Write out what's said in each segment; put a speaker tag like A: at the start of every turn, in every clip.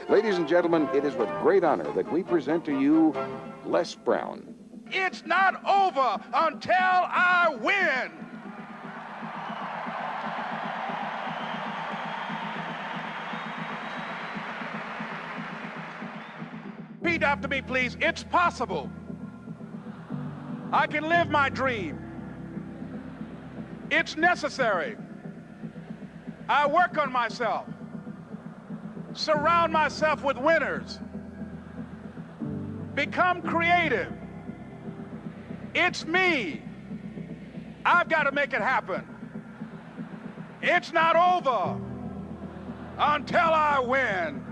A: Ladies and gentlemen, it is with great honor that we present to you Les Brown.
B: It's not over until I win. Repeat after me, please. It's possible. I can live my dream. It's necessary. I work on myself. Surround myself with winners. Become creative. It's me. I've got to make it happen. It's not over until I win.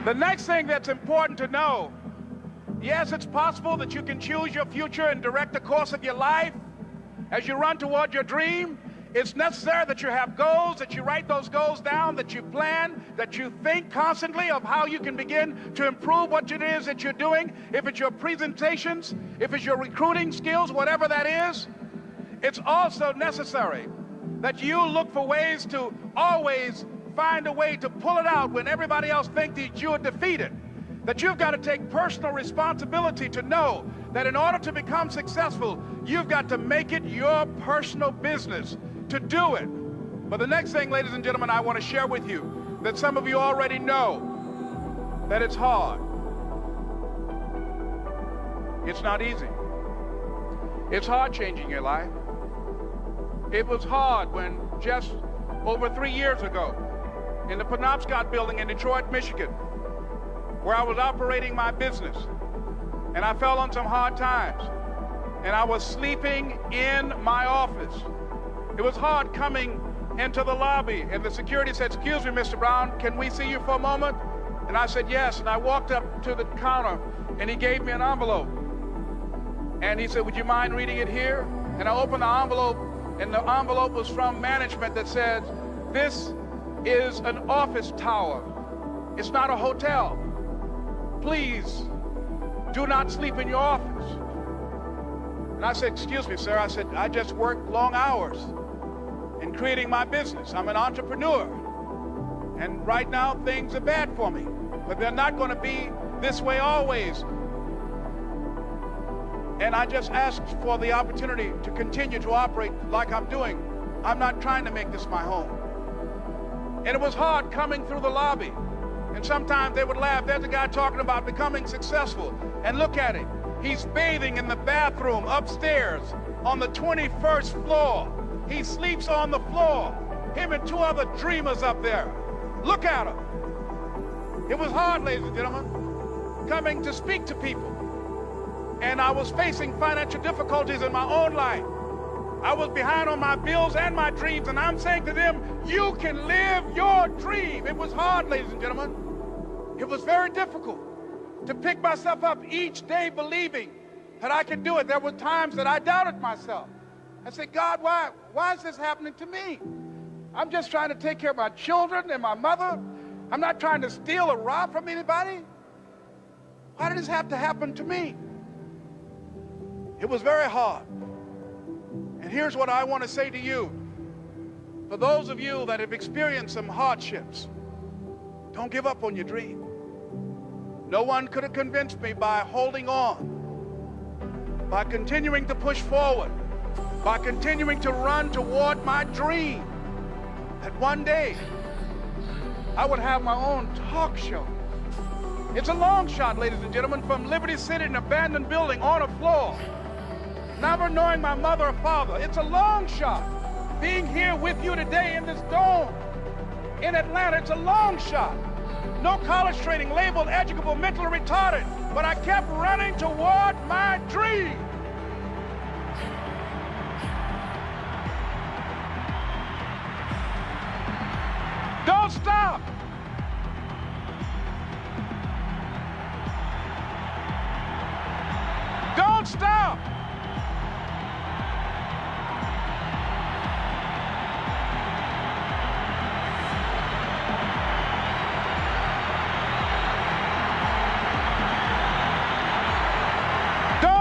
B: The next thing that's important to know, yes, it's possible that you can choose your future and direct the course of your life as you run toward your dream. It's necessary that you have goals, that you write those goals down, that you plan, that you think constantly of how you can begin to improve what it is that you're doing. If it's your presentations, if it's your recruiting skills, whatever that is, it's also necessary that you look for ways to always find a way to pull it out when everybody else thinks that you're defeated. That you've got to take personal responsibility to know that in order to become successful, you've got to make it your personal business to do it. But the next thing, ladies and gentlemen, I want to share with you that some of you already know that it's hard. It's not easy. It's hard changing your life. It was hard when just over 3 years ago, in the Penobscot building in Detroit, Michigan, where I was operating my business, and I fell on some hard times, and I was sleeping in my office. It was hard coming into the lobby, and the security said, "Excuse me, Mr. Brown, can we see you for a moment?" And I said, "Yes," and I walked up to the counter, and he gave me an envelope. And he said, "Would you mind reading it here?" And I opened the envelope, and the envelope was from management that said, "This is an office tower. It's not a hotel. Please do not sleep in your office." And I said, "Excuse me, sir." I said, "I just work long hours in creating my business. I'm an entrepreneur. And right now things are bad for me, but they're not going to be this way always. And I just asked for the opportunity to continue to operate like I'm doing. I'm not trying to make this my home." And it was hard coming through the lobby. And sometimes they would laugh. There's a guy talking about becoming successful. And look at him. He's bathing in the bathroom upstairs on the 21st floor. He sleeps on the floor. Him and 2 other dreamers up there. Look at him. It was hard, ladies and gentlemen, coming to speak to people. And I was facing financial difficulties in my own life. I was behind on my bills and my dreams, and I'm saying to them, you can live your dream. It was hard, ladies and gentlemen. It was very difficult to pick myself up each day believing that I could do it. There were times that I doubted myself. I said, "God, why is this happening to me? I'm just trying to take care of my children and my mother. I'm not trying to steal or rob from anybody. Why did this have to happen to me?" It was very hard. And here's what I want to say to you. For those of you that have experienced some hardships, don't give up on your dream. No one could have convinced me by holding on, by continuing to push forward, by continuing to run toward my dream, that one day I would have my own talk show. It's a long shot, ladies and gentlemen, from Liberty City, an abandoned building on a floor, never knowing my mother or father. It's a long shot. Being here with you today in this dome in Atlanta, it's a long shot. No college training, labeled educable, mentally retarded, but I kept running toward my dream. Don't stop. Don't stop.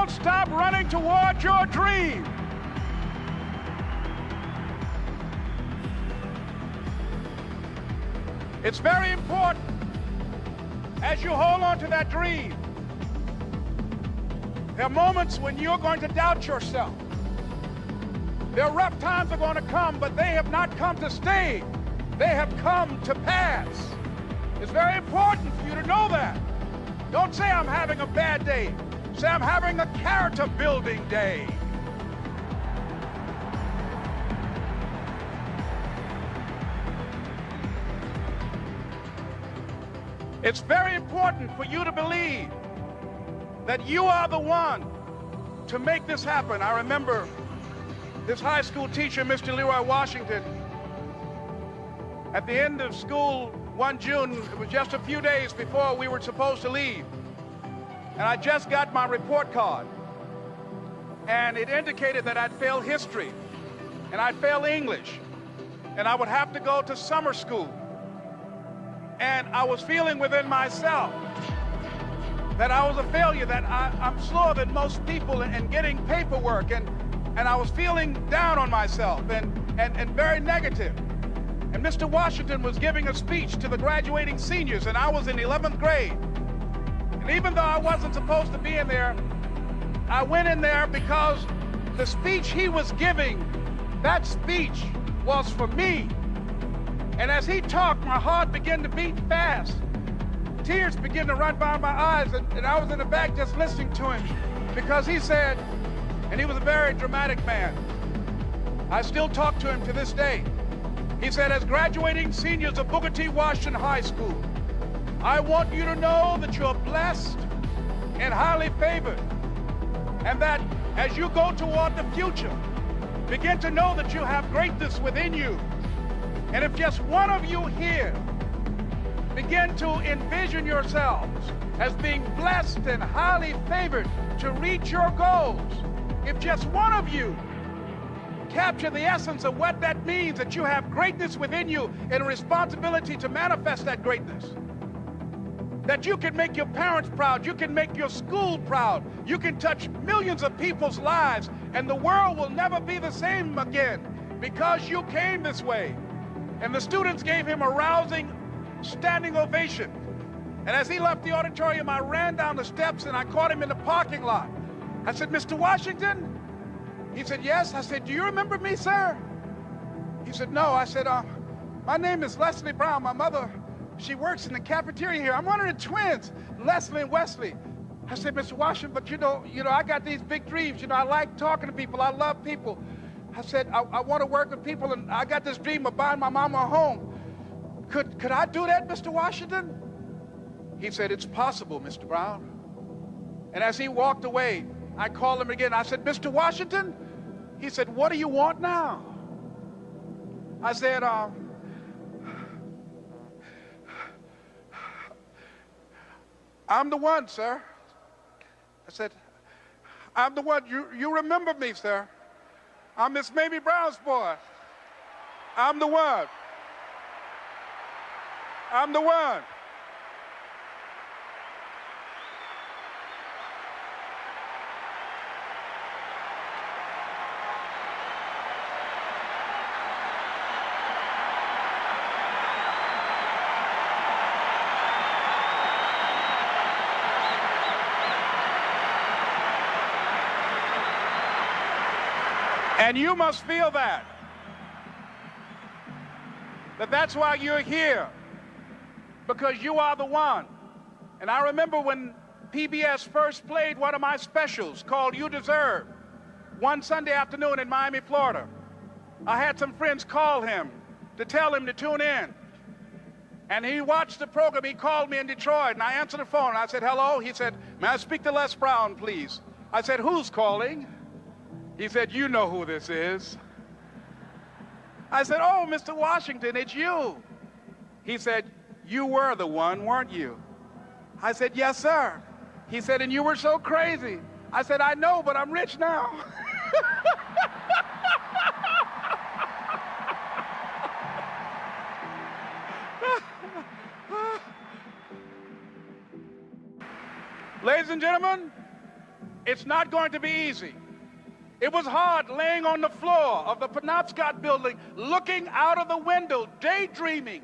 B: Stop going toward your dream. It's very important as you hold on to that dream. There are moments when you're going to doubt yourself. There are rough times are going to come, but they have not come to stay. They have come to pass. It's very important for you to know that. Don't say I'm having a bad day. Say I'm having a character building day. It's very important for you to believe that you are the one to make this happen. I remember this high school teacher, Mr. Leroy Washington, at the end of school one June, it was just a few days before we were supposed to leave, and I just got my report card, and it indicated that I'd failed history, and I'd failed English, and I would have to go to summer school. And I was feeling within myself that I was a failure, that I'm slower than most people in getting paperwork, and I was feeling down on myself and very negative. And Mr. Washington was giving a speech to the graduating seniors, and I was in 11th grade. And even though I wasn't supposed to be in there, I went in there because the speech he was giving, that speech was for me. And as he talked, my heart began to beat fast. Tears began to run by my eyes, and I was in the back just listening to him because he said, and he was a very dramatic man. I still talk to him to this day. He said, as graduating seniors of Booker T. Washington High School, I want you to know that you're blessed and highly favored, and that as you go toward the future, begin to know that you have greatness within you. And if just one of you here begin to envision yourselves as being blessed and highly favored to reach your goals, if just one of you capture the essence of what that means, that you have greatness within you and a responsibility to manifest that greatness, that you can make your parents proud, you can make your school proud, you can touch millions of people's lives, and the world will never be the same again because you came this way. And the students gave him a rousing standing ovation. And as he left the auditorium, I ran down the steps and I caught him in the parking lot. I said, Mr. Washington? He said, yes. I said, do you remember me, sir? He said, no. I said, my name is Leslie Brown. My mother, she works in the cafeteria here. I'm one of the twins, Leslie and Wesley. I said, Mr. Washington, but you know, I got these big dreams. You know, I like talking to people. I love people. I said, I want to work with people, and I got this dream of buying my mama a home. Could I do that, Mr. Washington? He said, it's possible, Mr. Brown. And as he walked away, I called him again. I said, Mr. Washington? He said, what do you want now? I said, I'm the one, sir. I said, I'm the one. You remember me, sir. I'm Miss Mamie Brown's boy. I'm the one. I'm the one. And you must feel that that's why you're here, because you are the one. And I remember when PBS first played one of my specials called You Deserve, one Sunday afternoon in Miami, Florida. I had some friends call him to tell him to tune in. And he watched the program. He called me in Detroit, and I answered the phone. And I said, hello. He said, may I speak to Les Brown, please? I said, who's calling? He said, you know who this is. I said, oh, Mr. Washington, it's you. He said, you were the one, weren't you? I said, yes, sir. He said, and you were so crazy. I said, I know, but I'm rich now. Ladies and gentlemen, It's not going to be easy. It was hard laying on the floor of the Penobscot building, looking out of the window, daydreaming,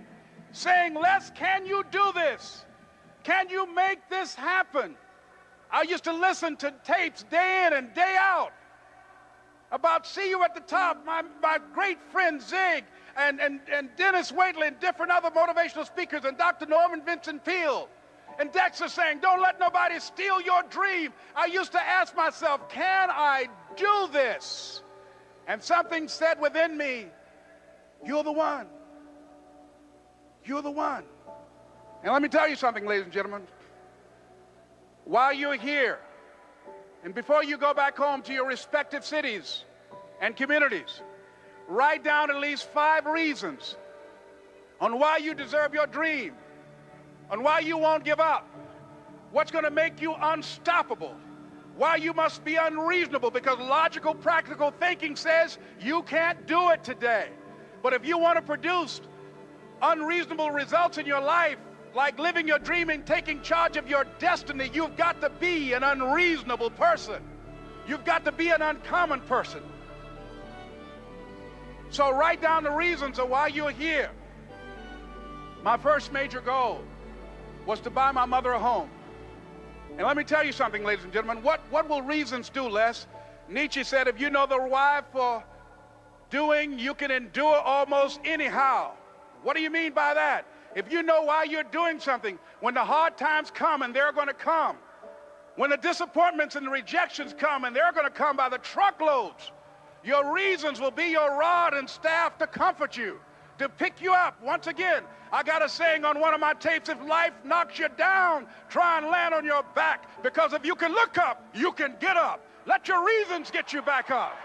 B: saying, Les, can you do this? Can you make this happen? I used to listen to tapes day in and day out about See You at the Top, my great friend Zig and Dennis Waitley and different other motivational speakers and Dr. Norman Vincent Peale and Dexter saying, don't let nobody steal your dream. I used to ask myself, can I do this? And something said within me, you're the one. You're the one. And let me tell you something, ladies and gentlemen. While you're here, and before you go back home to your respective cities and communities, write down at least 5 reasons on why you deserve your dream, on why you won't give up, what's going to make you unstoppable, why you must be unreasonable, because logical, practical thinking says you can't do it today. But if you want to produce unreasonable results in your life, like living your dream and taking charge of your destiny, you've got to be an unreasonable person. You've got to be an uncommon person. So write down the reasons of why you're here. My first major goal was to buy my mother a home. And let me tell you something, ladies and gentlemen. What will reasons do, Les? Nietzsche said, if you know the why for doing, you can endure almost anyhow. What do you mean by that? If you know why you're doing something, when the hard times come, and they're going to come, when the disappointments and the rejections come, and they're going to come by the truckloads, your reasons will be your rod and staff to comfort you, to pick you up. Once again, I got a saying on one of my tapes, if life knocks you down, try and land on your back, because if you can look up, you can get up. Let your reasons get you back up.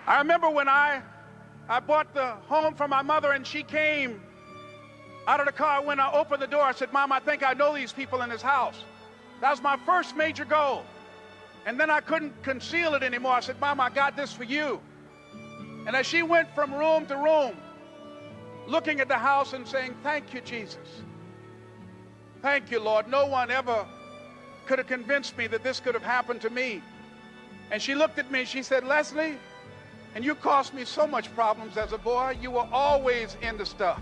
B: I remember when I bought the home for my mother, and she came out of the car. When I opened the door, I said, Mom, I think I know these people in this house. That was my first major goal. And then I couldn't conceal it anymore. I said, Mom, I got this for you. And as she went from room to room, looking at the house and saying, thank you, Jesus. Thank you, Lord. No one ever could have convinced me that this could have happened to me. And she looked at me, she said, Leslie, and you caused me so much problems as a boy. You were always into stuff.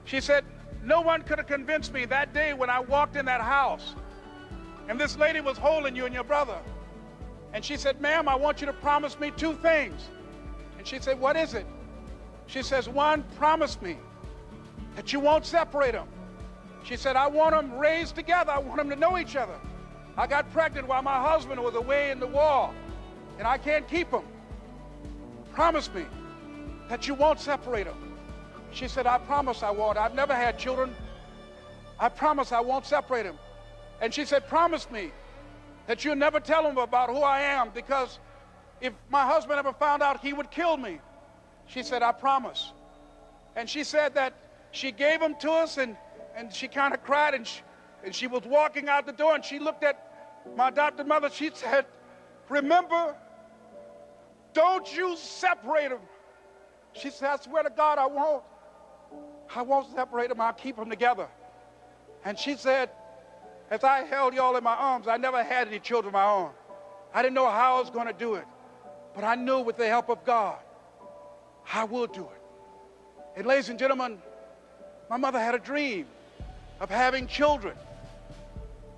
B: She said, no one could have convinced me that day when I walked in that house and this lady was holding you and your brother. And she said, ma'am, I want you to promise me 2 things. And she said, what is it? She says, 1, promise me that you won't separate them. She said, I want them raised together. I want them to know each other. I got pregnant while my husband was away in the war, and I can't keep them. Promise me that you won't separate them. She said, I promise I won't. I've never had children. I promise I won't separate them. And she said, promise me that you'll never tell them about who I am, because if my husband ever found out, he would kill me. She said, I promise. And she said that she gave them to us, and she kind of cried, and she was walking out the door, and she looked at my adopted mother. She said, remember, don't you separate them. She said, I swear to God, I won't. I won't separate them. I'll keep them together. And she said, as I held y'all in my arms, I never had any children of my own. I didn't know how I was going to do it. But I knew with the help of God, I will do it. And ladies and gentlemen, my mother had a dream of having children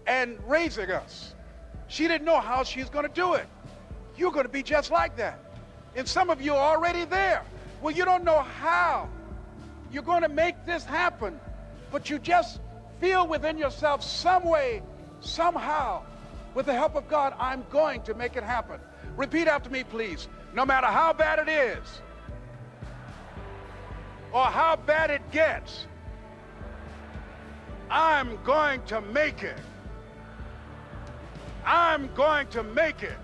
B: and raising us. She didn't know how she was going to do it. You're going to be just like that. And some of you are already there. Well, you don't know how you're going to make this happen, but you just feel within yourself some way, somehow, with the help of God, I'm going to make it happen. Repeat after me, please. No matter how bad it is or how bad it gets, I'm going to make it. I'm going to make it.